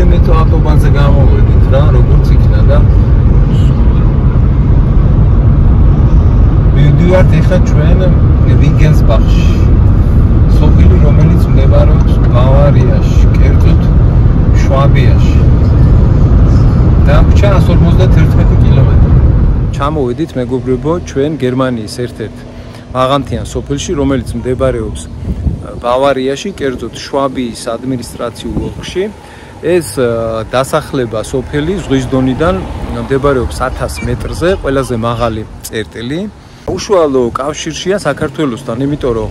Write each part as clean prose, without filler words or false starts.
კილომეტრო ავტობანზე გამოვედით რა, როგორც იქნა და მივდივართ ეხლა ჩვენ ვიგენსბახში. სოფელი, რომელიც მდებარეობს ბავარიაში, კერძოდ შვაბიაში. დაგვჭა 151 კილომეტრი. ჩამოვედით მეგობრებო, ჩვენ გერმანიის ერთ-ერთ მაღალმთიან სოფელში, რომელიც მდებარეობს ბავარიაში, კერძოდ შვაბიის ადმინისტრაციულ ოლქში. ეს დასახლება სოფელი ზღვის დონიდან მდებარეობს 1000 მეტრზე, ყველაზე მაღალი წერტილი. უშუალო კავშირშია საქართველოსთან, იმიტომ რომ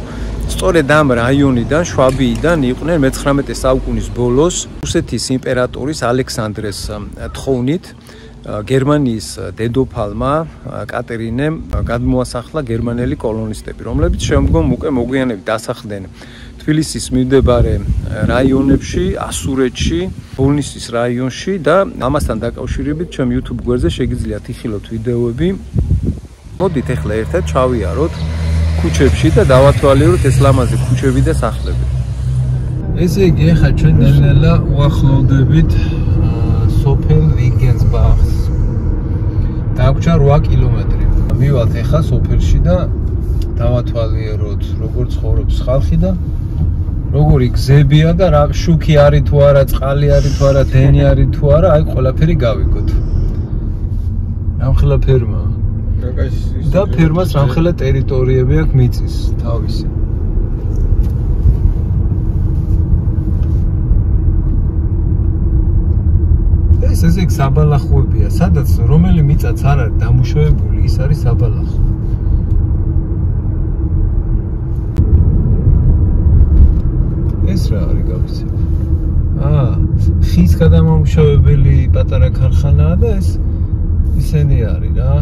სწორედ ამ რაიონიდან, შვაბიიდან იყვნენ მე-19 საუკუნის ბოლოს რუსეთის იმპერატორის ალექსანდრეს თხოვნით გერმანიის დედოფალმა კატერინემ გადმოასახლა გერმანელი კოლონისტები, რომლებიც შემდგომ უკვე მოგვიანებით დასახლდნენ თბილისის მიმდებარე რაიონებში, ასურეთში, ბოლნისის რაიონში და ამასთან დაკავშირებით ჩემ YouTube გვერდზე შეგიძლიათ იხილოთ ვიდეოები. მოდით ახლა ერთად ჩავიაროთ ქუჩებში და დავათვალიეროთ ეს ლამაზი ქუჩები და სახლები. ესე იგი, ახლა ჩვენ ნელ-ნელა უახლოვდებით სოფელ ვიგენსბახს. დაგვჭა 8 კილომეტრი. მივალთ ახლა სოფელში და დავათვალიეროთ როგორ ცხოვრობს ხალხი და როგორი გზებია და რა შუქი არის თუ არა, წყალი არის თუ არა, დენი არის თუ არა, აი ყველაფერი გავიგოთ. რამხელა ფერმა და ფერმას რამხელა ტერიტორიები აქვს მიწის თავისი. ეს ესე საბალახოებია, სადაც რომელი მიწაც არ არის დამუშავებული, ის არის საბალახო. ეს რა არის გავიცემ? ხის გადამამუშავებელი პატარა ქარხანაა და ეს ისენი არის რა.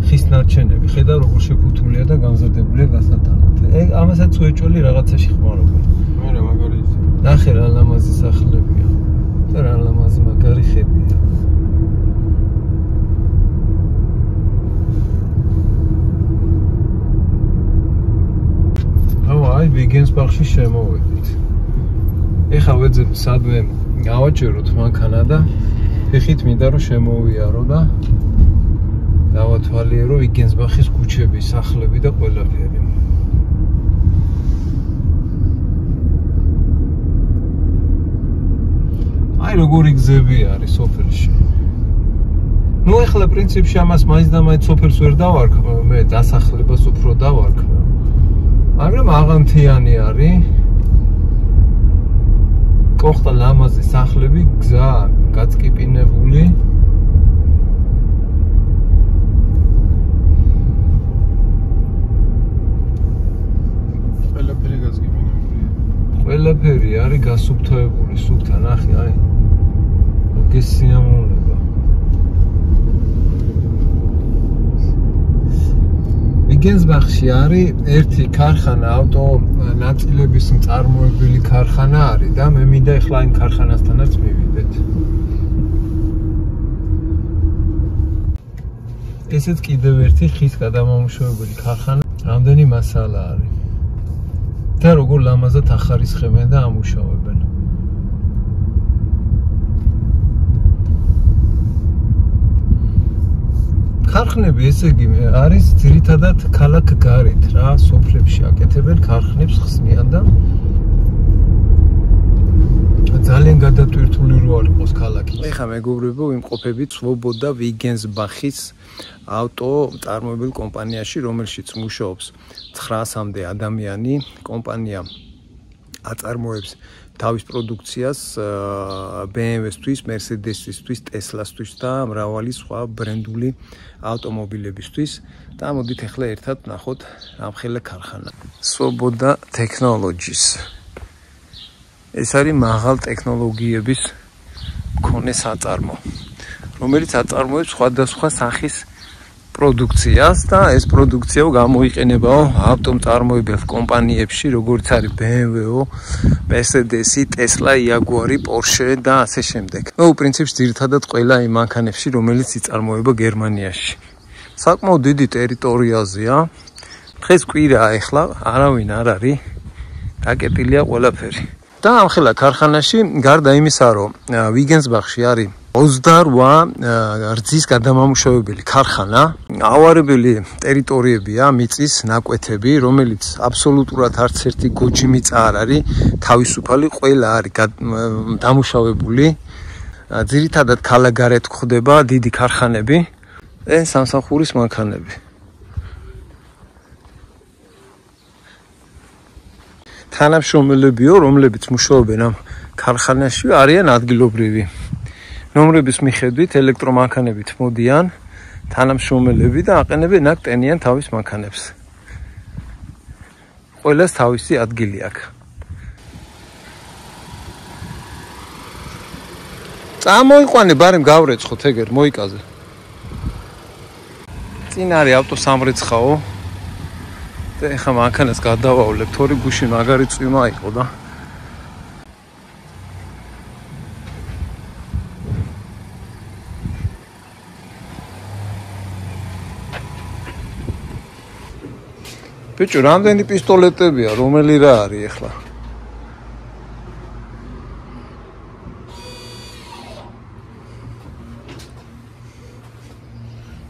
ხის ნარჩენები, ხედავ როგორ შეფუთულია და გამზადებულია გასატანად. ამასაც უეჭველი რაღაცაში ხმარობენ. მერე მაგარი ისე. ნახე რა ლამაზი სახლებია და რა ლამაზი მაგარი ხებია. აი ვიგენსბახში შემოვედით. ეხლა ვეძებ სადვე გავაჭეროთ მანქანა და ფეხით მინდა რომ შემოვიარო და დავათვალიერო ვიგენსბახის ქუჩები, სახლები და ყველაფერი. აი როგორი გზები არის სოფელში. ნუ ეხლა პრინციპში ამას მაინც და მაინც სოფელს ვერ დავარქმევ, მე დასახლებას უფრო დავარქმევ. მაგრამ აღანთიანი არის. კოხტა ლამაზი სახლები, გზა გაწკიპინებული. ყველაფერი არის გასუფთავებული, სუფთა ნახე, აი. გესიამოვნება. ვიგენსბახში არის ერთი ქარხანა, ავტო ნაწილების მწარმოებელი ქარხანა არის და მე მინდა ახლა იმ ქარხანასთანაც მივიდეთ. ესეც კიდევ ერთი ხის გადამამუშავებელი ქარხანა. რამდენი მასალა არის. და როგორ ლამაზად ახარისხებენ და ამუშავებენ. ქარხნები ესე იგი არის ძირითადად ქალაქ გარეთ რა, სოფლებში აკეთებენ ქარხნებს, ხსნიან და ძალიან გადატვირთული რო არ იყოს ქალაქი. ეხლა მეგობრებო, ვიმყოფებით სვობოდა ვიგენსბახის ავტო წარმოებელ კომპანიაში, რომელშიც მუშაობს 900-მდე ადამიანი. კომპანია აწარმოებს თავის პროდუქციას BMW-სთვის, Mercedes-ისთვის, Tesla-სთვის და მრავალი სხვა ბრენდული ავტომობილებისთვის. და მოდით ახლა ერთად ვნახოთ ამხელა ქარხანა. Svoboda Technologies. ეს არის მაღალ ტექნოლოგიების მქონე საწარმო, რომელიც აწარმოებს სხვადასხვა სახის პროდუქციას და ეს პროდუქცია გამოიყენებაო ავტომწარმოებელ კომპანიებში, როგორც არის BMW, Mercedes, Tesla, Jaguar, Porsche და ასე შემდეგ. ნუ პრინციპში ძირითადად ყველა იმ მანქანებში, რომელიც იწარმოება გერმანიაში. საკმაოდ დიდი ტერიტორიაზეა. დღეს კვირაა ახლა, არავინ არ არის. დაკეტილია ყველაფერი. და ამხელა ქარხანაში გარდა იმისა, რომ ვიგენსბახში არის 28 რძის გადამამუშავებელი ქარხანა, ავარებელი ტერიტორიებია, მიწის ნაკვეთები, რომელიც აბსოლუტურად არც ერთი გოჯი მიწა არ არის, თავისუფალი ყველა არის დამუშავებული. ძირითადად ქალაქგარეთ გვხვდება დიდი ქარხანები, სამსახურის მანქანები. თანამშრომელებიო, რომლებიც მუშაობენ ამ ქარხანაში, არიან ადგილობრივი. ნომრების მიხედვით ელექტრომანქანებით მოდიან თანამშრომელები და აყენებენ აქ ტენიან თავის მანქანებს. ყველას თავისი ადგილი აქვს. წამოიყვანე, ბარემ გავრეცხოთ ეგერ მოიკაზე. წინ არის ავტოსამრეცხაო. და ეხლა მანქანას გადავავლებ, თორი გუშინ მაგარი წვიმა იყო და ბიჭო, რამდენი პისტოლეტებია, რომელი რა არის ეხლა?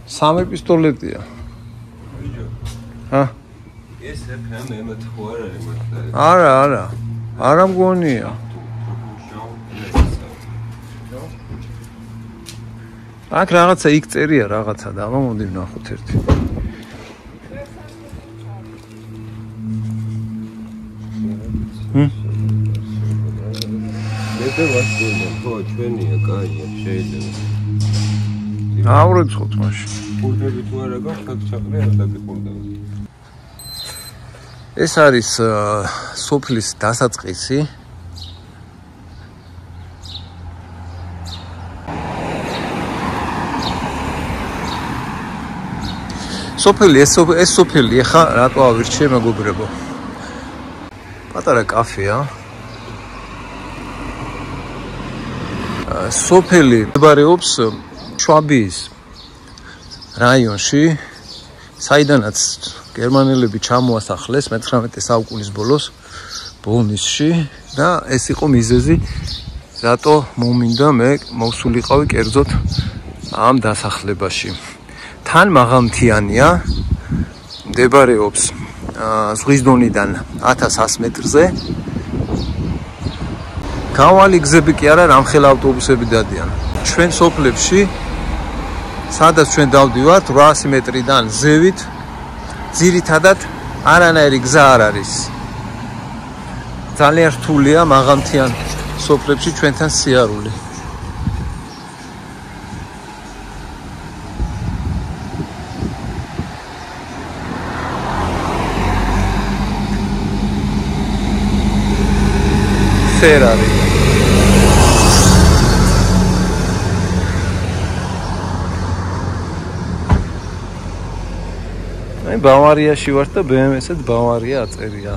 სამი პისტოლეტია. ჰა? ეს FM M2 არ არის მართლა. არა. არა მგონია. აქ რაღაცა იქ წერია რაღაცა და აბა მოდი ვნახოთ ერთი. მე ვასწავლე, ხო, ჩვენია, კაია, შეიძლება. ავრეცხოთ მაშინ. ხურდები თუ არა გაქვს, აქ ჩაყრე არ დაგიყურდები. ეს არის სოფლის დასაწყისი. ეს სოფელი ახლა რატო ავირჩიე მეგობრებო? პატარა კაფეა. სოფელი მდებარეობს შვაბიის რაიონში, საიდანაც გერმანელები ჩამოასახლეს 19 საუკუნის ბოლოს ბოლნისში და ეს იყო მიზეზი, რატო მომინდა მე მოვსულიყავი კერძოდ ამ დასახლებაში. თან მაღალმთიანია, მდებარეობს ზღვის დონიდან 1100 მეტრზე. გამავალი გზები კი არა, რამხელა ავტობუსები დადიან. ჩვენ სოფლებში, სადაც ჩვენ დავდივართ 800 მეტრიდან ზევით, ძირითადად არანაირი გზა არ არის. ძალიან რთულია მაღალმთიან სოფლებში ჩვენთან სიარული. Ferrari. აი ბავარიაში ვარ და BMW-საც ბავარია აწერია.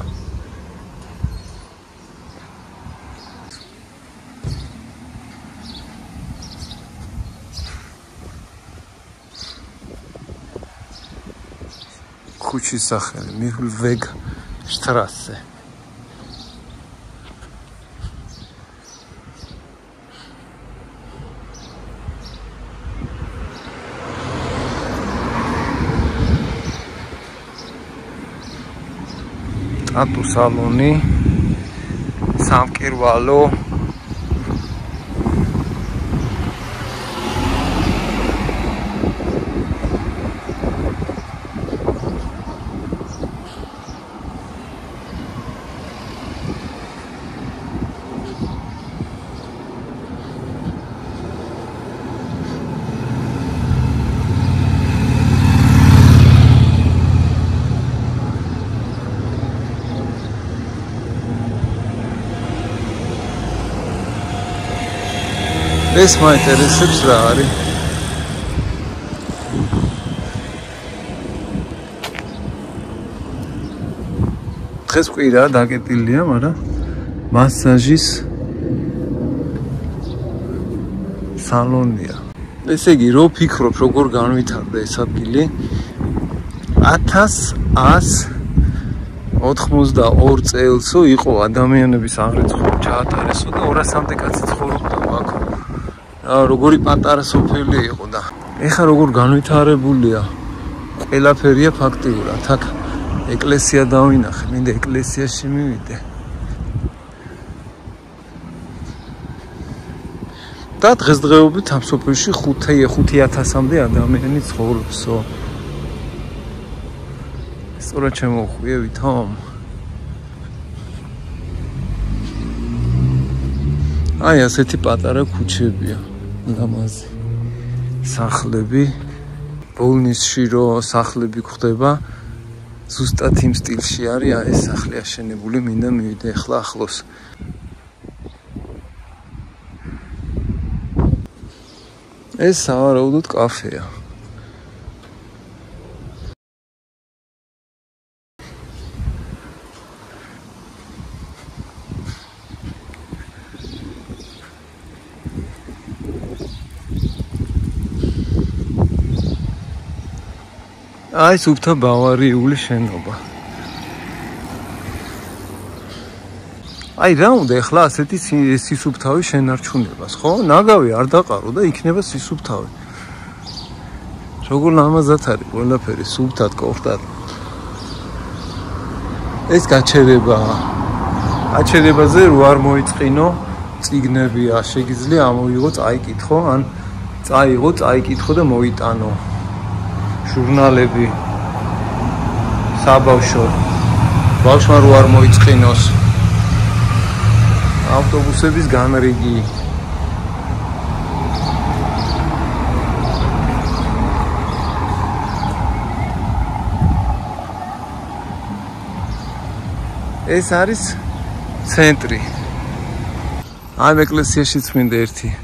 ქუჩის სახელი Mühlweg Straße. Atu saloni, სამკირვალო, ეს მაინტერესებს რა არის? დღეს კვირა დაკეტილია, მაგრამ მასაჟის სალონია. ესე იგი, რო ფიქრობ, როგორ განვითარდა ეს ადგილი, 1100 82 წელსო იყო ადამიანების აღრიცხვა ჩაატარესო და 200-მდე კაცი ცხოვრობდა აქ. როგორი პატარა სოფელი იყო და ეხა როგორ განვითარებულია. ყველაფერია ფაქტიურად. აქ ეკლესია დავინახე, მინდა ეკლესიაში მივიდე. და დღესდღეობით ამ სოფელში 5000-მდე ადამიანი ცხოვრობსო. სწორად შემოვხვიე თომ. აი ასეთი პატარა ქუჩებია, ლამაზი. სახლები, ბოლნისში რო სახლები გვხდება, ზუსტად იმ სტილში არის ეს სახლი აშენებული, მინდა მივიდე ახლა ახლოს. ეს სავარაუდოდ კაფეა. აი სუფთა ბავარიული შენობა. აი რა უნდა ახლა ასეთი სისუფთავი შენარჩუნებას, ხო? ნაგავი არ დაყარო და იქნება სისუფთავი. როგორ ლამაზად არის ყველაფერი სუფთად კოხტად. ეს გაჩერებაა. გაჩერებაზე რო არ მოიწყინო, წიგნებია, შეგიძლია ამოიღო, წაიკითხო, ან წაიღო, წაიკითხო და მოიტანო. ჟურნალები საბავშვო ბავშვმა რო არ მოიწყინოს ავტობუსების განრიგი ეს არის ცენტრი აი ეკლესიაშიც მინდა ერთი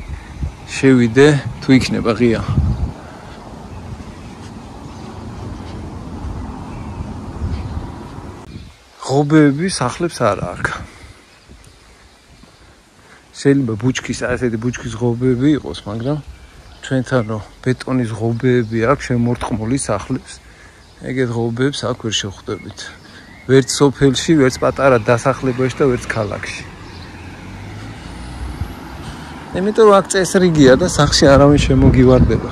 შევიდე თუ იქნება ღია ღობეები სახლებს არ აქვს. შეიძლება ბუჩქის ასეთი ბუჩქის ღობეები იყოს, მაგრამ ჩვენთან რო ბეტონის ღობეები აქვს შემორტყმული სახლებს, ეგეთ ღობეებს აქ ვერ შეხვდებით. ვერც სოფელში, ვერც პატარა დასახლებაში და ვერც ქალაქში. იმიტომ რომ აქ წესრიგია და სახლში არავინ შემოგივარდება.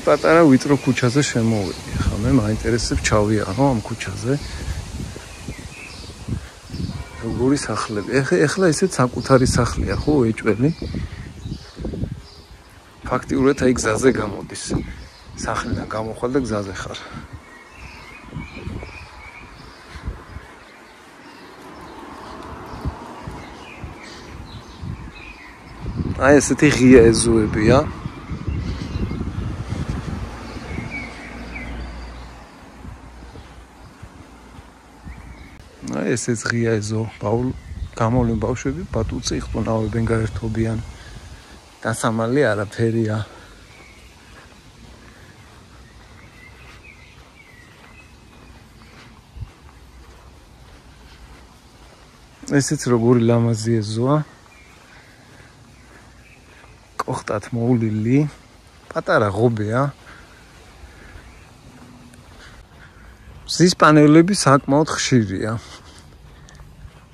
პატარა ვიწრო ქუჩაზე შემოვედი. ხა მე მაინტერესებს ჩავიარო ამ ქუჩაზე. როგორი სახლები. ეხლა ესეც საკუთარი სახლია, ხო, ეჭველი? ფაქტიურად აი გზაზე გამოდის. სახლიდან გამოხვალ და გზაზე ხარ. აი ესეთი ღია ეზოებია. ესეც ღია ეზო გამოვლენ ბავშვები ბატუცი იხტუნავებენ გაერთობიან დასამალი არაფერია ესეც როგორი ლამაზი ეზოა კოხტად მოვლილი პატარა ღობეა მზის პანელები საკმაოდ ხშირია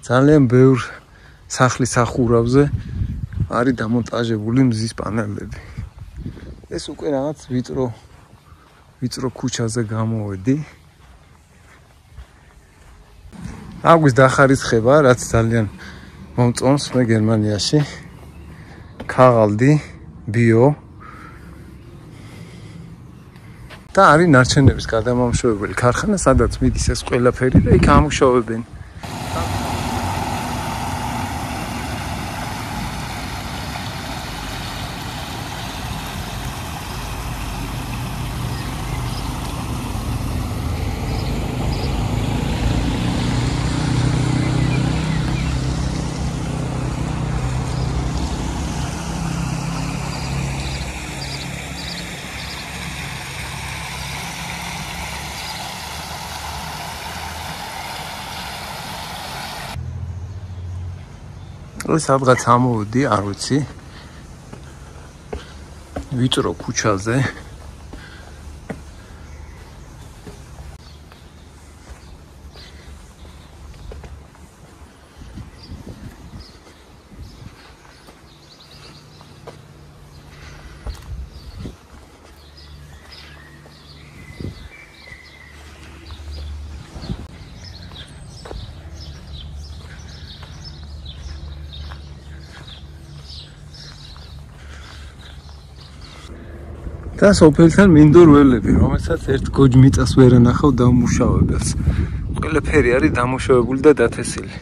ძალიან ბევრ სახლის სახურავზე არის დამონტაჟებული მზის პანელები. ეს უკვე რაღაც ვიწრო ქუჩაზე გამოვედი. აგვის დახარისხება, რაც ძალიან მომწონს მე გერმანიაში. ქაღალდი, ბიო და არის ნარჩენების გადამამუშავებელი ქარხანა, სადაც მიდის ეს ყველაფერი და იქ ამუშავებენ. სადღაც ამოვედი, არ ვიცი. ვიწრო ქუჩაზე. და სოფელთან მინდორველები, რომელსაც ერთ გოჯმიწას ვერ ანახავ დამუშავებელს. ყველაფერი არის დამუშავებული და დათესილი.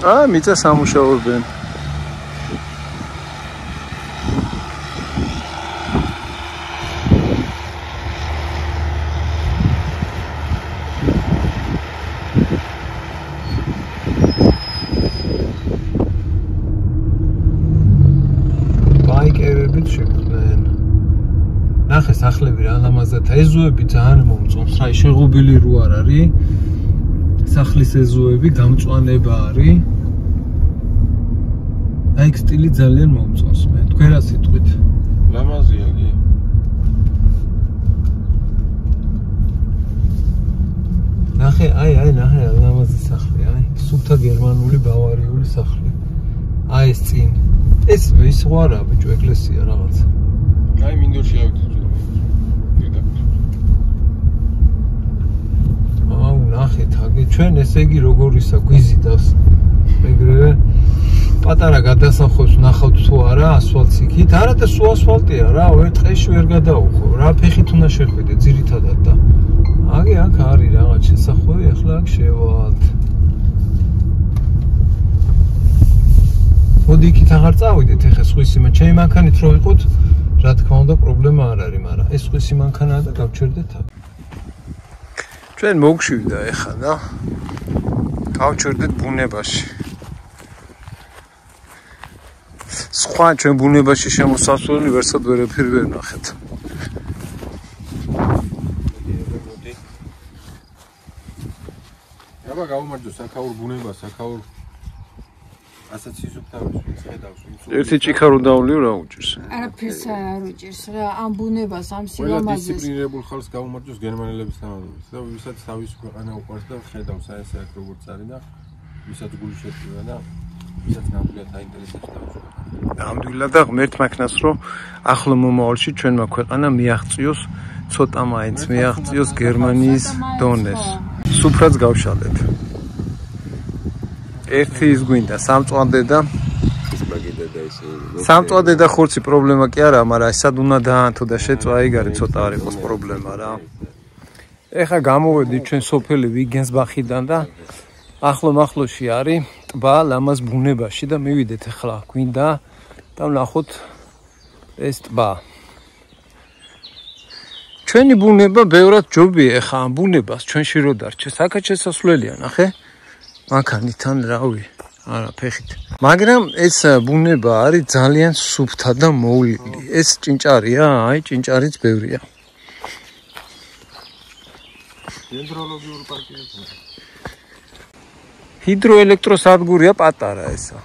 მიწას ამუშავებენ. ბაიკერებით შეგვწყვეტენ. ნახე სახლები რა ლამაზად, ეზოები ძალიან მომწონს, რა შეღობილი რო არ არის. სახლის ეზოები გამწვანება არის. აი ეს სტილი ძალიან მომწონს მე. თქვენ რა სიტყვით? ლამაზია კი. ნახე, ნახე ლამაზი სახლი, სუფთა გერმანული ბავარიული სახლი. ეს წინ. ეს ვარ რა ბიჭო, ეკლესია რაღაც. მინდორში ავიდეთ. ნახეთ, ჩვენ ესე იგი როგორისა გვიზიდავს. ეგრევე პატარა გადასახვევს ნახავთ თუ არა ასფალტს იქით. არა და სულ ასფალტია რა, ვერ ტყეში ვერ გადაუხო. რა ფეხით უნდა შეხვიდე ძირითადად და აქ არის რაღაც შესახვევი, ახლა აქ შევალთ. მოდი იქით აღარ წავიდეთ, ეხა სხვისი ჩემი მანქანით რო ვიყოთ, რა თქმა უნდა პრობლემა არ არის, მაგრამ ეს სხვისი მანქანაა და გავჩერდეთ აქ. ჩვენ მოგშვიდა ეხა და გავჩერდეთ ბუნებაში. სხვა ჩვენ ბუნებაში შემოსასვლელი ვერსად ვერაფერი ვერ ნახეთ. აბა გავუმარჯო საქაურ ბუნება, საქაურ ასაც ისუფთავის ხედავს. ერთი ჭიქარო დავლიო რა უჭირს. არაფერს არ უჭირს რა, ამ ბუნებას, ამ სილამაზეს. დისციპლინირებულ ხალხს გავუმარჯოს გერმანელების თანამდებობებს და ვისაც თავისი ქვეყანა უყვარს და ხედავს აი ესე აქ როგორც არის და ვისაც გული შეწირა და ვისაც ნამდვილად აინტერესებს თავისი ქვეყანა. ნამდვილად და ღმერთ მაქნას რომ ახლო მომავალში ჩვენმა ქვეყანა მიაღწიოს, ცოტა მაინც მიაღწიოს გერმანიის დონეს. სუფრაც გავშალეთ. ერთი ის გვინდა სამწვანე და სამწვანე და ხურცი პრობლემა კი არა, მაგრამ ისად უნდა დაანთო და შეწვა იგარი ცოტა არ იყოს პრობლემა რა. ეხა გამოვედი ჩვენ სოფელი ვიგენსბახიდან და ახლო-მახლოში არის ტბა ლამაზ ბუნებაში და მივიდეთ ეხლა გვინდა და ვნახოთ ეს ტბა. ჩვენი ბუნება ბევრად ჯობია ეხა ამ ბუნებას ჩვენში რო დარჩეს, აქაც შესასვლელია, ნახე? მანქანიდან რავი, არა ფეხით. მაგრამ ეს ბუნება არის ძალიან სუფთა და მოვლილი. ეს ჭინჭარია, ჭინჭარიც ბევრია. დენდროლოგიური პარკია. ჰიდროელექტროსადგურია პატარა ესა.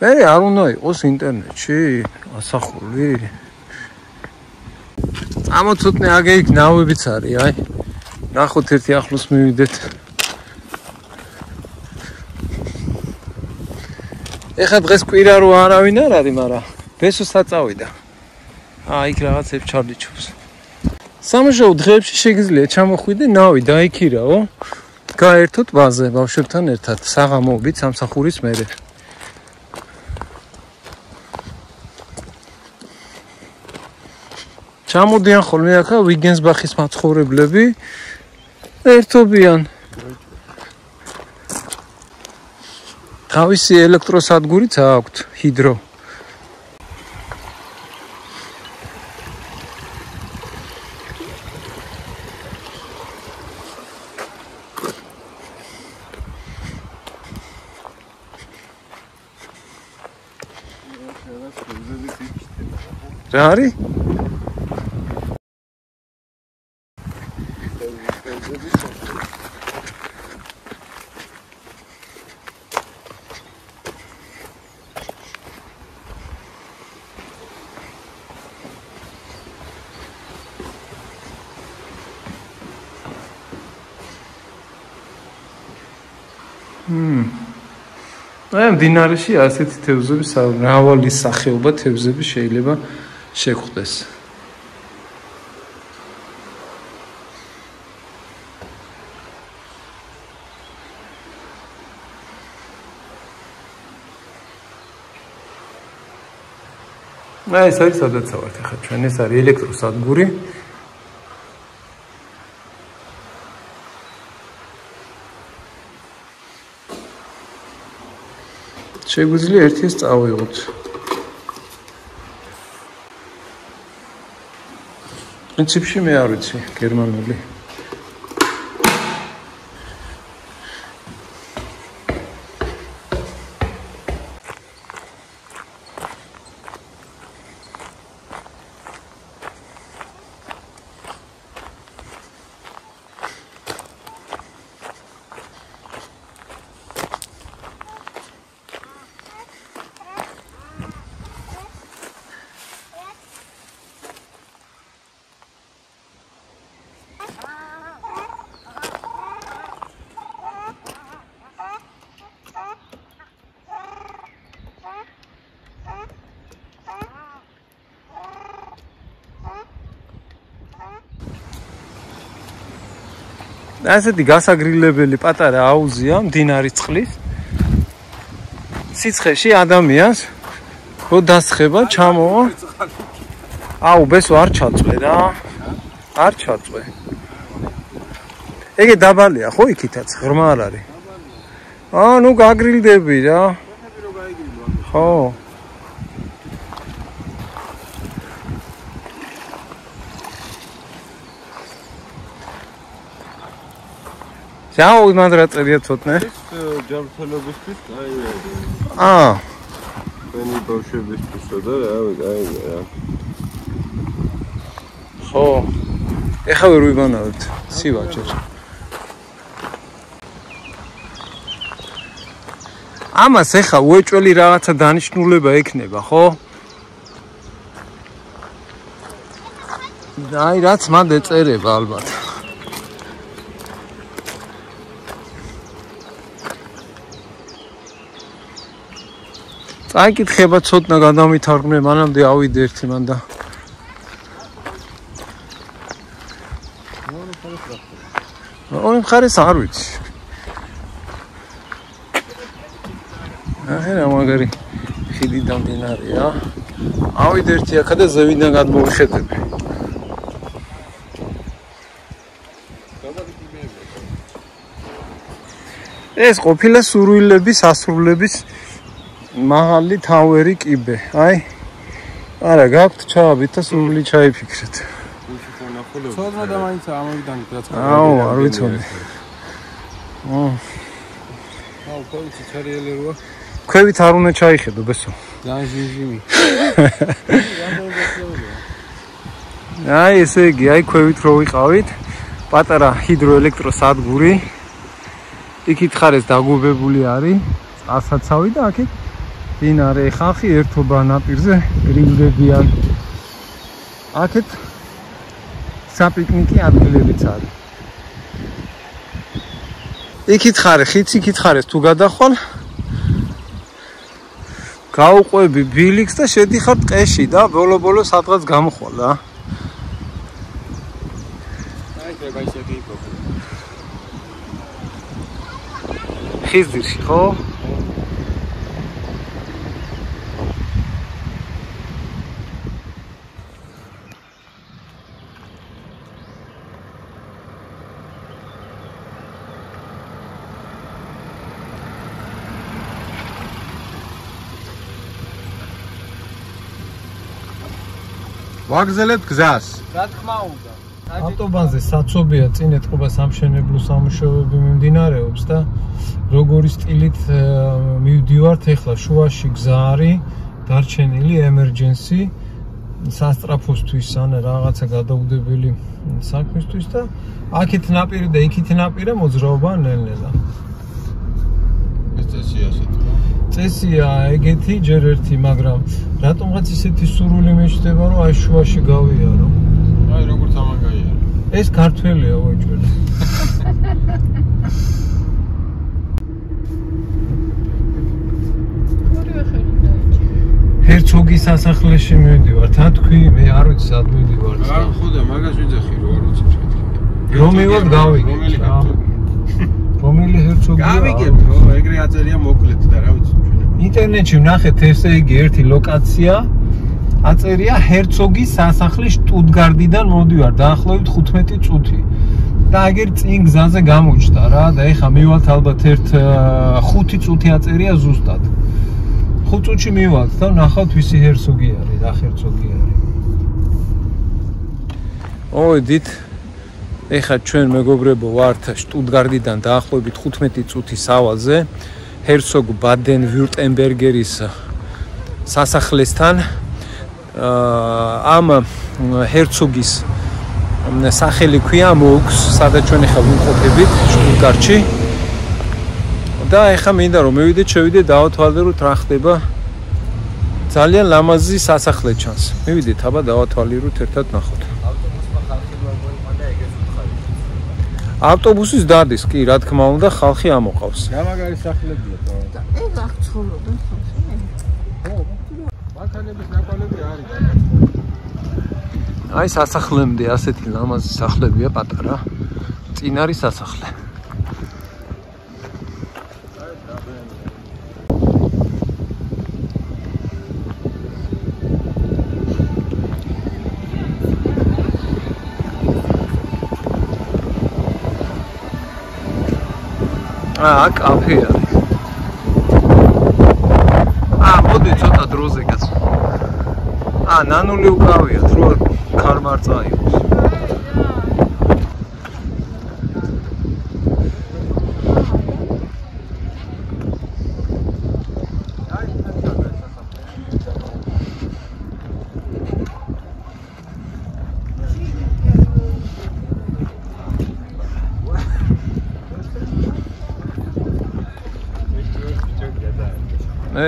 მე არ უნდა იყოს ინტერნეტში ასახული. ამოწოტნე აგე იქ ნავებიც არის, ნახოთ ერთი ახლოს მივიდეთ. ეხლა დღეს კვირა რო არავინ არ არის, მაგრამ ბესოსაც წავიდა. იქ რაღაცებს ჩარდიჩობს. სამშაბათ დღეებში შეგიძლია ჩამოხვიდე ნავი დაიქირაო. გაერთოთ ბაზე ბავშვებთან ერთად საღამოობით სამსახურის მერე. ჩამოდიან ხოლმე აქ ვიგენსბახის მაცხოვრებლები ერთობიან. თავისი ელექტროსადგურიც აქვთ, ჰიდრო. რა არის? მდინარეში ასეთი თევზები, მრავალი სახეობა თევზები შეიძლება შეგვხვდეს. ეს არის სადაც ვართ ახლა ჩვენ ეს არის ელექტროსადგური შეგვიძლია ერთის წავიღოთ პრინციპში მე არ ვიცი გერმანული ასეთი გასაგრილებელი პატარა აუზია მდინარის წყლის სიცხეში ადამიანს რო დასხება ჩამოვა აუ ბესო არ ჩაწვე რა არ ჩაწვე ეგე დაბალია ხო იქითაც ღრმა არ არის ნუ გაგრილდები რა ხო Ciao, mandra წერია ცოტნე. ჯანმრთელობისთვის აი მენი ბავშვებისთვისო და აი რა. ხო. ეხლა ვერ ვიბანავთ. სივაჭერ. ამას ეხლა უეჭველი რაღაცა დანიშნულება ექნება, ხო? აი რაც მანდ ეწერება ალბათ. წაიკითხება ცოტნა გადამითარგმნე მანამდე ავიდე ერთი მანდა ორი მხარეს არ ვიცი აჰერა მაგარი ხიდი დამდინარია ავიდე ერთი აქა და ზევიდან გადმოვიხედები ეს ყოფილა სურვილების ასრულების მაღალი თავერი კიბე. აი. არა, გაქვთ ჩავაბით და სული ჩაიფიქრეთ. ცოდნა და მაინც ამოვიდანით რაც ხდება. აუ, არ ვიცოდი. აუ, ყოველთვის ჩარიელი როა. ქვევით არ უნდა ჩაიხედო, ბესო. ლანჟიჟიმი. აი, ესე იგი, აი ქვევით რო ვიყავით, პატარა ჰიდროელექტროსადგური. იქით ხარეს დაგუბებული არის, წასაცავი და აქეთ დინარე ხალხი ერთობა ნაპირზე გრილდებიან. აქეთ საპიკნიკი ადგილებიც არის. იქით ხარ, ხიც იქით ხარეს თუ გადახვალ. გაუყვები ბილიქს და შედიხარ ტყეში და ბოლო-ბოლო სადღაც გამოხვალ რა. აი treba ისეთი იყო. ხიზდირში ხო? ვაგზელებთ გზას. რა თქმა უნდა. ავტობანზე საცობია წინ ეთყობა სამშენებლო სამუშაოები მიმდინარეობს და როგორი სტილით მივდივართ ეხლა შუაში გზა არის დარჩენილი emergency სასტრაფოსთვის ან რაღაცა გადაუდებელი საქმისთვის და აქეთ ნაპირი და იქით ნაპირა მოძრაობა ნელ-ნელა. ეს წესია ასეთი. წესია ეგეთი ჯერ ერთი, მაგრამ რატომღაც ისეთი სურვილი მეჩნდება, რომ აი შუაში გავიარო. აი როგორც ამაგაია. ეს ქართველია ვაჭველი. ორივე ხელი დაიჭირა. ჰერცოგის სასახლეში მივდივარ, თან თქვი, მე არ ვიცი სად მივდივარ. არ ხოდა მაგას ვიძახი რო არ ვიცი შეთქი. რომივად გავიგებ რა. რომელი ჰერცოგია? გავიგებ, ხო, ეგრე აწერია მოკლედ და რა ვიცი ჩვენ. ინტერნეტში ვნახეთ ესე იგი ერთი ლოკაცია აწერია ჰერცოგის სასახლე შტუტგარტიდან მოდივარ დაახლოებით 15 წუთი. და აგერ წინ გზაზე გამოჩნდა რა და ეხა მივალთ ალბათ 5 წუთი აწერია ზუსტად. 5 წუთში მივალთ და ნახავთ ვისი ჰერცოგი არის, რა ჰერცოგი არის. მოვედით. ეხა ჩვენ მეგობრებო ვართ შტუტგარტიდან დაახლოებით 15 წუთი სავალზე. ჰერცოგ ბადენ-ვიურტემბერგერის სასახლესთან. ამ ჰერცოგის სახელი ქვია მოგს, სადაც ჩვენ ახლა ვიმყოფებით შტუტგარტში. და ახლა მინდა რომ მივიდეთ, შევიდეთ, დავათვალიეროთ რა ხდება. ძალიან ლამაზი სასახლე ჩანს. მივიდეთ, აბა დავათვალიეროთ, ერთად ნახოთ. ავტობუსის დადის, კი, რა თქმა უნდა, ხალხი ამოყავს. რა მაგარი სახლებია თქო. ეგ აქ ცხოვრობენ ხოლმე. მანქანების ნაკვალები არის. აი სასახლემდე ასეთი ლამაზი სახლებია პატარა. წინ არის სასახლე. კაფე არის. მოდი ცოტა დროზე კაც. ნანული უკავიათ, რო ქარმარწა იყოს.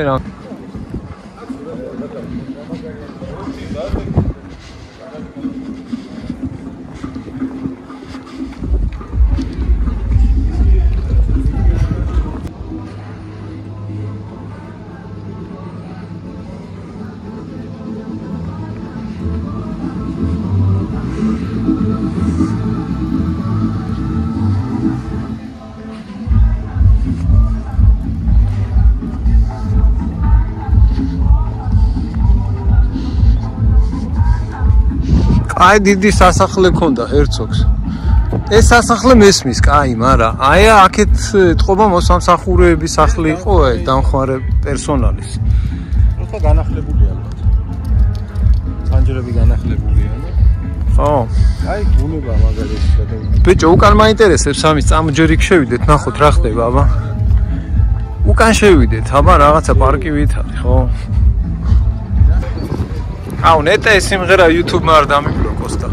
რა აი დიდი სასახლე ქონდა ჰერცოგს. ეს სასახლე მესმის, კაი, მაგრამ აი აქეთ ეთყობა მოსამსახურეების სახლი იყო, დამხმარე პერსონალის. როცა განახლებულია ალბათ. ფანჯრები განახლებულია და ხო. აი გუნება მაგალითად გადავიდეთ. ბიჭო, უკან მაინტერესებს ამის წამჯერიქ შევიდეთ, ნახოთ რა ხდება, აბა. უკან შევიდეთ, აბა რაღაცა პარკივით არის, ხო? აუ, ნეტა ეს სიმღერა YouTube-მა არ დამიგრო კოსტა.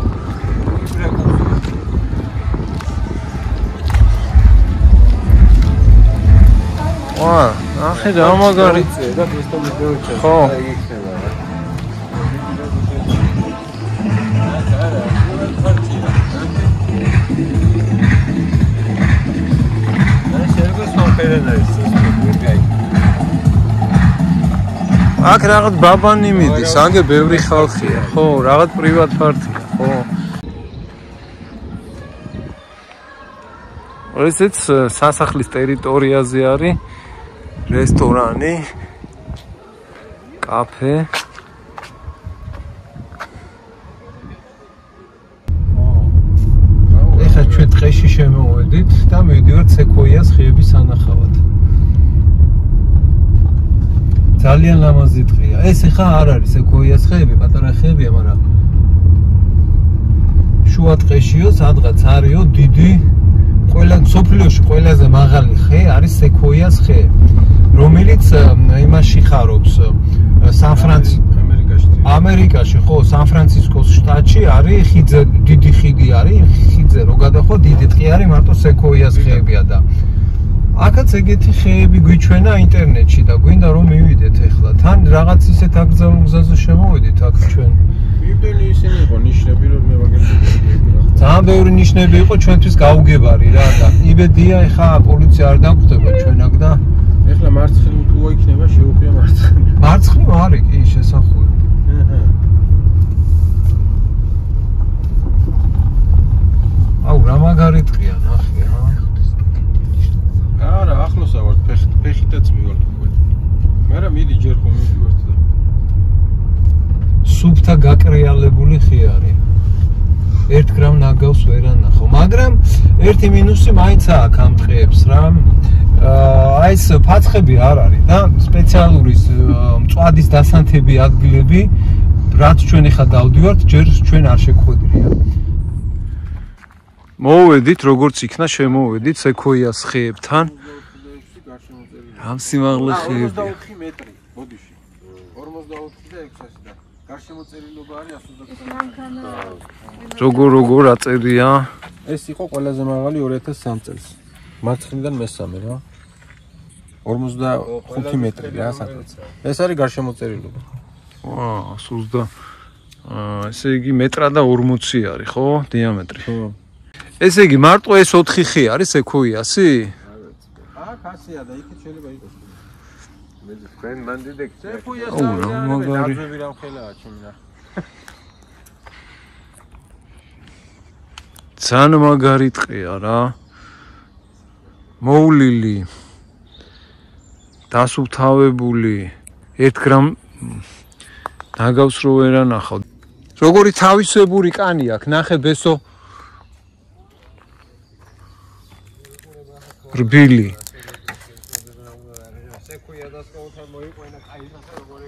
ვა, ახე რა მაგარი. და ეს ვიდეო ჩაწერა, ხო. იგი იქნება. აქ რაღაც ბაბანი მიდის, აგე ბევრი ხალხია, ხო, რაღაც პრივატ პარტია, ხო. ესეც სასახლის ტერიტორიაზე არის რესტორანი, კაფე. ეხლა ჩვენ დღეში შემოვედით და მივიდივართ სეკვოიას ხეების სანახავად. ძალიან ლამაზი დღეა. ეს ეხა არ არის სეკვოიას ხეები, პატარა ხეებია, მაგრამ შუა ტყეშიო, სადღაც არისო დიდი, ყველა სოფლიოში ყველაზე მაღალი ხე არის სეკვოიას ხე, რომელიც იმაში ხარობს ამერიკაში, ხო, სან-ფრანცისკოს შტატში არის ხიძე, დიდი ხიდი არის, ხიძე რო გადახვა, დიდი ტყე არის, მარტო სეკვოიას ხეებია და აქაც ეგეთი ხეები გვიჩვენა ინტერნეტში და გვინდა რომ მივიდეთ ეხლა. თან რაღაც ისეთ აკრძალულ გზაზე შემოვედით აქ ჩვენ. მიბდელი ისინი იყო ნიშნები რომ მე ვაგებდი. ძალიან ბევრი ნიშნები იყო ჩვენთვის გაუგებარი რა და იბედია ეხლა პოლიცია არ დაგვხვდება ჩვენ აქ და ეხლა მარცხნივ თუ იქნება შეუქმია მარცხნივ. მარცხნივ არის კი შესახვევი. აუ რა მაგარი ტყია ნახე რა. არა, ახლოსა ვარ, ფეხითაც მივარ თქვენ. მაგრამ მიდი ჯერ ხომ მივიდივართ და სუფთა გაკრიალებული ხიარი. 1 გრამ ნაგავს ვერ ანახო, მაგრამ ერთი მინუსი მაინც აქვს ამ ტყეებს რა. აი ეს ფაცხები არ არის და სპეციალური მწვადის დასანთები ადგილები, რაც ჩვენ ახლა დავდივართ, ჯერ ჩვენ არ შეგვხვედრია. მოვედით, როგორც იქნა, შემოვედით სექოიას ხეებთან. ამ სიმაღლე ხეები. 44 მეტრი, ბოდიში. 44 და 600 და გარშემოწერილობა არის 120. როგორ აწერია? ეს იყო ყველაზე მაღალი 2003 წელს. მარცხნიდან მესამე რა. 45 მეტრი რა სადაც. ეს არის გარშემოწერილობა. ვა, სულდა. ესე იგი მეტრა და 40 არის, ხო? დიამეტრი. ხო. ესე იგი მარტო ეს 4 ხი არის სექოიასი? აქ ასეა და იქით შეიძლება იყოს. მე თქვენ მანდიდეკ სექოიას მაგარი. დაძვები რა ხელაა ჩემი რა. ძალიან მაგარი ტყეა რა. მოვლილი. დასუფთავებული 1 გრამ ნაგავს რო ვერ ანახავ. როგორი თავისებური კანი აქვს, ნახე ბესო. რბილი. სექოია დასკოვთან მოიყვანა კაისასა როგორ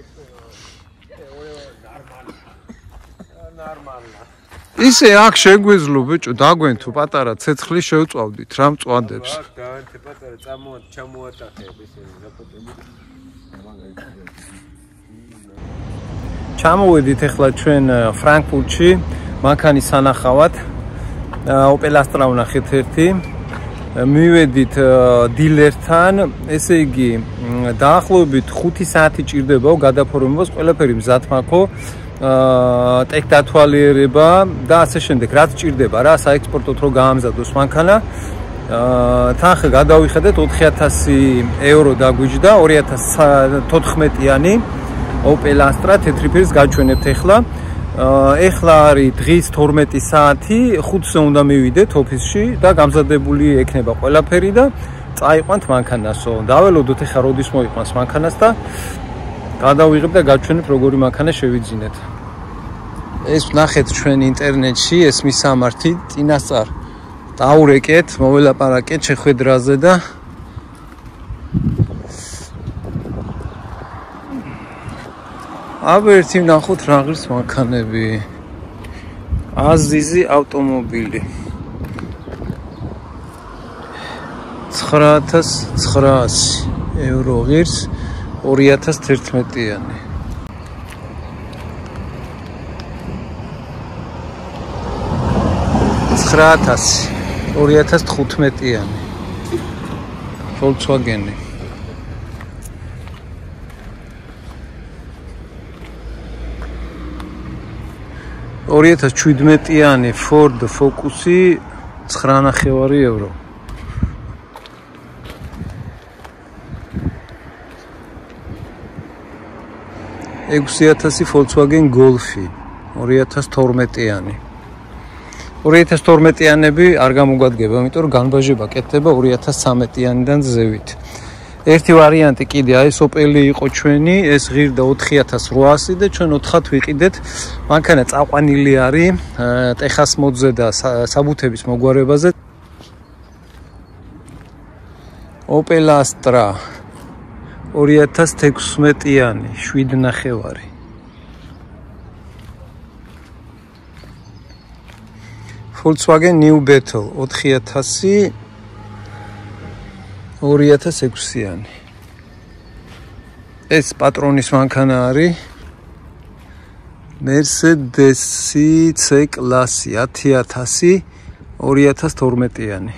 ნორმალია. ისე აქ შეგვეძლო ბიჭო, დაგვენ თუ პატარა ცეცხლი შევწავდით რა მწვადებს. აქ დავანთე პატარა ჩამოატახებ ესე რაპოტები. ჩამოვედით ახლა ჩვენ ფრანკფურტში, მანქანის სანახავად. Opel Astra ვნახეთ ერთი. მივედით დილერთან, ესე იგი დაახლოებით 5 საათი ჭირდებაო გადაფორმებას, ყველაფერი მზად მაქვს. ტექ დათვალიერება და ასე შემდეგ, რაც ჭირდება რა, საექსპორტოდ რო გაამზადოს მანქანა. თანხა გადავიხედეთ 4000 евро დაგვიჯდა 2014-იანი Opel Astra თეთრი ფერის გაჩვენებთ ახლა. ეხლა არის დღის 12 საათი, 5-ზე უნდა მივიდეთ ოფისში და გამზადებული ექნება ყველაფერი და წაიყვანთ მანქანასო. დაველოდოთ ახლა როდის მოიყვანს მანქანას და გადავიღებ და გაჩვენებ როგორი მანქანა შევიძინეთ. ეს ვნახეთ ჩვენ ინტერნეტში, ეს მისამართი წინასწარ დაურეკეთ, მოველაპარაკეთ შეხვედრაზე და აბა ერთი ვნახოთ რა ღირს მანქანები. აზიზი ავტომობილი 9900 евро ღირს 2011-იანი. ხრათას 2015-იანი. Volkswagen-ი. Orientas 17-იანი Ford Focus-ი 9.5 евро. €6000 Volkswagen Golf-ი 2012-იანი. 2012-იანები არ გამოგვადგება, იმიტომ რომ განბაჟება კეთდება 2013-იანიდან ზევით. ერთი ვარიანტი კიდე აი ეს Opel-ი იყო ჩვენი, ეს ღირდა 4800 და ჩვენ 4-ხად ვიყიდეთ. მანქანა წაყვანილი არის ტეხას მოდზე და საბუთების მოგვარებაზე. Opel Astra 2016-იანი 7.5. Volkswagen New Beetle 4000 2006-იანი. ეს პატრონის მანქანა არის Mercedes-ი C-კლასი 10000 2012-იანი.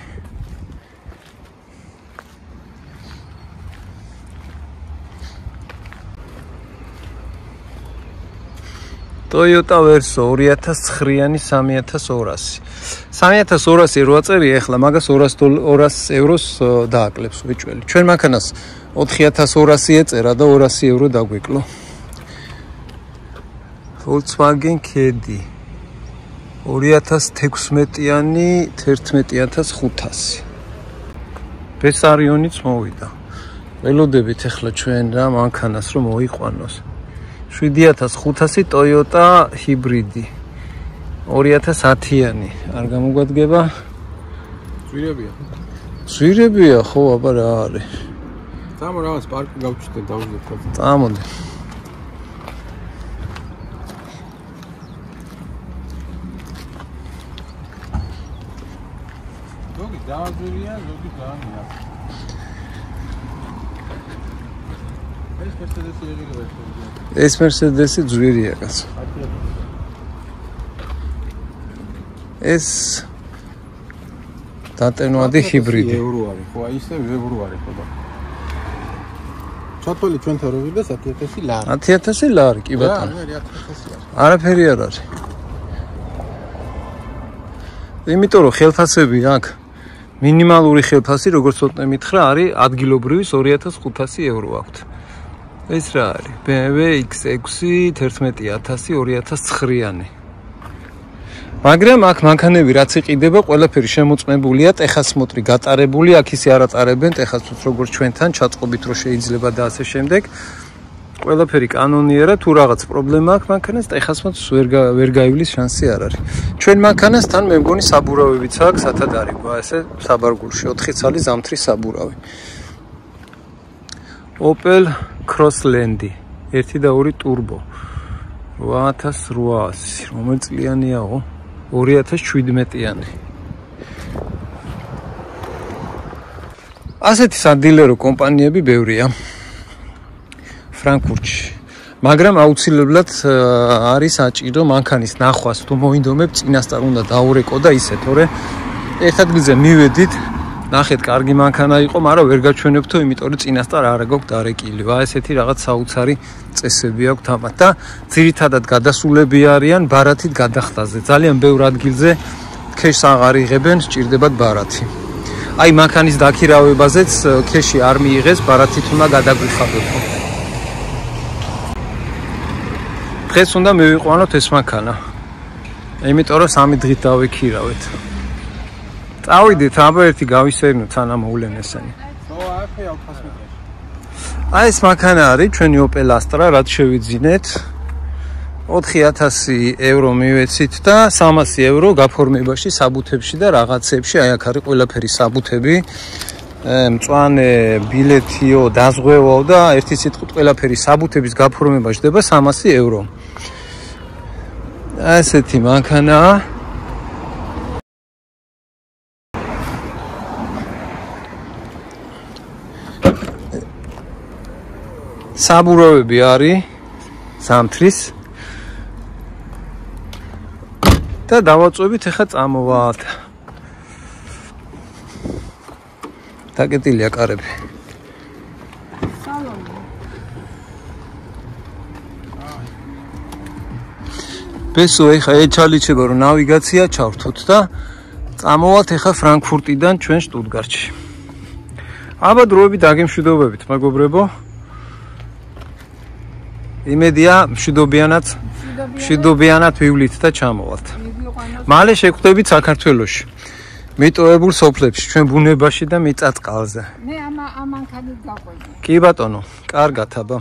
Toyota Verso 2009-იანი 3200. 3200 რო აწერი ახლა მაგას 200 ევროს დააკლებს ვიჭველი. ჩვენ მანქანას 4200 ეწერა და 200 евро დაგვიკლო. Volkswagen Caddy 2016-იანი 11500. ბესარიონიც მოვიდა. ველოდებით ახლა ჩვენ რა მანქანას რომ მოიყვანოს. 7500 Toyota ჰიბრიდი 2010-იანი არ გამოგვადგება ძვირებია ხო აბა რა არის წამო რაღაც პარკი გავჩნდა დავუძებ წამოდი ზოგი დააძვირია ზოგი დაანია ეს Mercedes-ი ძვირია კაცო ეს დატენვადი ჰიბრიდი евро არის ხო აი ისე евро არის ხო და ჩათოლი ჩვენთან რო ვიდა 10000 ლარი 10000 ლარი კი ბატონო არაფერი არ არის იმიტომ რომ ხელფასები აქ მინიმალური ხელფასი როგორც ოტნე მითხრა არის ადგილობრივის 2500 евро აქვთ ეს რა არის BMW X6 11000 2009-იანი მაგრამ აქ მანქანები რაც იყიდება ყველაფერი შემოწმებულია ტეხასმოტრი გატარებული აქ ისე არ ატარებენ ტეხასმოტრს როგორც ჩვენთან ჩაწყობით რო შეიძლება და ასე შემდეგ ყველაფერი კანონიერა თუ რაღაც პრობლემა აქვს მანქანას ტეხასმოტრს ვერ გაივლის შანსი არ არის ჩვენ მანქანასთან მე მგონი საბურავებიც აქვს სათად არის ესე საბარგულში 4 ცალი ზამთრის საბურავი Opel Crossland 1 და 2 turbo 8800 რომელი წლიანიაო 2017-იანი ასეთი სადილერო კომპანიები ბევრია ფრანკფურტში მაგრამ აუცილებლად არის საჭირო მანქანის ნახვას თუ მოინდომებ წინასწარ უნდა დაურეკო და ისე თორე ერთ ადგილზე მივედით ნახეთ კარგი მანქანა იყო მაგრამ ვერ გაჩვენებთო იმიტომ რომ წინასწარ არ გაქვს დარეკილი ვა ესეთი რაღაც საოცარი წესები აქვს ამათ და ძირითადად გადასულები არიან ბარათით გადახდაზე ძალიან ბევრ ადგილზე ქეშს აღარ იღებენ სჭირდებათ ბარათი აი მანქანის დაქირავებაზეც ქეში არ მიიღეს ბარათით უნდა გადაგვიხადოთ დღეს უნდა მივიყვანოთ ეს მანქანა იმიტომ რომ 3 დღით დავიქირავეთ წავიდით აბა ერთი გავისერნოთ სანამ მოვლენ ესენი აი ეს მანქანა არის ჩვენი Opel Astra რაც შევიძინეთ 4000 евро მივეცით და 300 евро გაფორმებაში საბუთებში და რაღაცებში აი აქ არის ყველაფერი საბუთები მწვანე ბილეთიო დაზღვევაო და ერთი სიტყვით ყველაფერი საბუთების გაფორმება ხდება 300 евро ასეთი მანქანაა საბურავები არის ზამთრის და დავაწვევით ახლა წამოვალთ დაკეტილია კარები ბესო ახლა ეჩალიჩება რომ ნავიგაცია ჩავრთოთ და წამოვალთ ახლა ფრანკფურტიდან ჩვენ შტუტგარტში აბა დროებით დაგემშვიდობებით მეგობრებო იმედია მშვიდობიანად ვივლით და ჩამოვალთ. მალე შეგხვდებით საქართველოში. მიტოვებულ სოფლებში, ჩვენ ბუნებაში და მიწა-წყალზე. მე ამ მანქანით გაყვები. კი ბატონო, კარგად აბა.